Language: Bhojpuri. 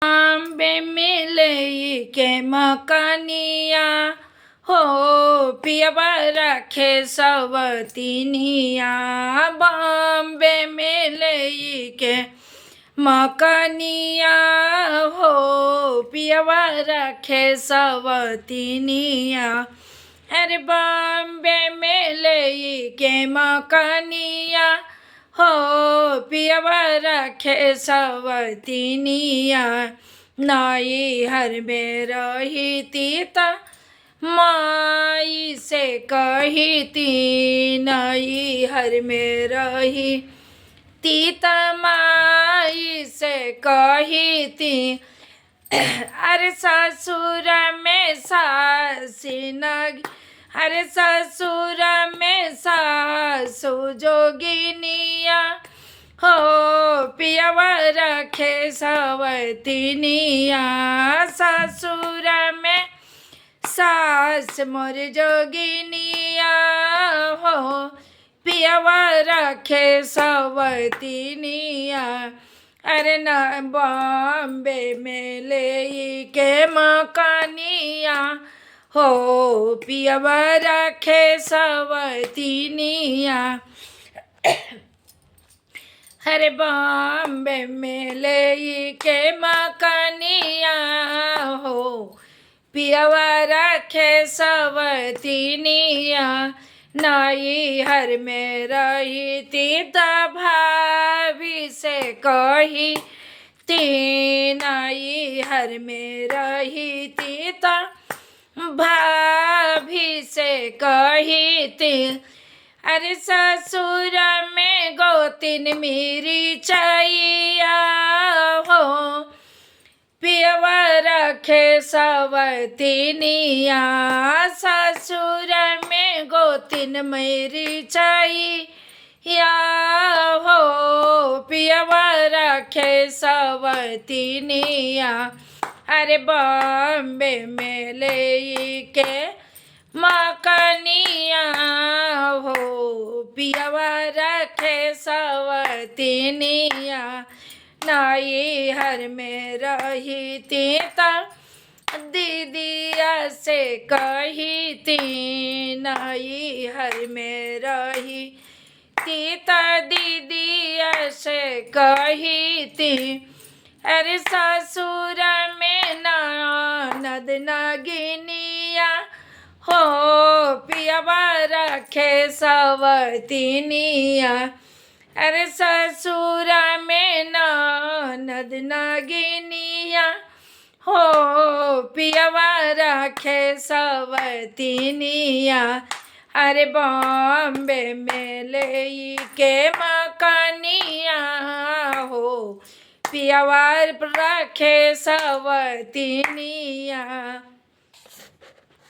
बॉम्बे में ले के मकानिया हो पियवा रखे सवतीनिया। बॉम्बे में ले के मकानिया हो पियवा रखे सवतीनिया। अरे बॉम्बे में ले के मकानिया हो पियवा रखे सवतीनिया। नाई हर में रही तीता माई से कही ती। नाई हर में रही तीता माई से कही ती। अरे ससुर में सासी नगी, अरे ससुर में सासु जोगिनिया हो पियवा रखे सवतीनिया। ससुर में सास मोर जोगिनिया हो पियवा रखे सवतीनिया। अरे न बॉम्बे में ले के मकानिया हो पियवा रखे सवतीनिया। अरे बॉम्बे में ले के मकानिया हो पियवा रखे सवतीनिया। नाई हर में रही थी त भाभी से कही ती। नाई हर में रही थी त भाभी से कही ती। अरे ससुर में गोतिन मेरी चाहिया हो पियवा रखे सवतीनिया। ससुर में गोतिन मेरी चाहिया हो पियवा रखे सवतीनिया। अरे बॉम्बे में ले के मकानिया हो पियवा रखे सवतीनिया। नाई हर में रही थी त दीदिया से कही ती। नाई हर में रही थी त दीदिया से कही ती। अरे ससुर में ननद नागिनिया हो पियवा रखे सवतीनिया। अरे ससुर में ननद नागिनिया हो पियवा रखे सवतीनिया। अरे बॉम्बे में ले के मकानिया हो पियवा रखे सवतीनिया।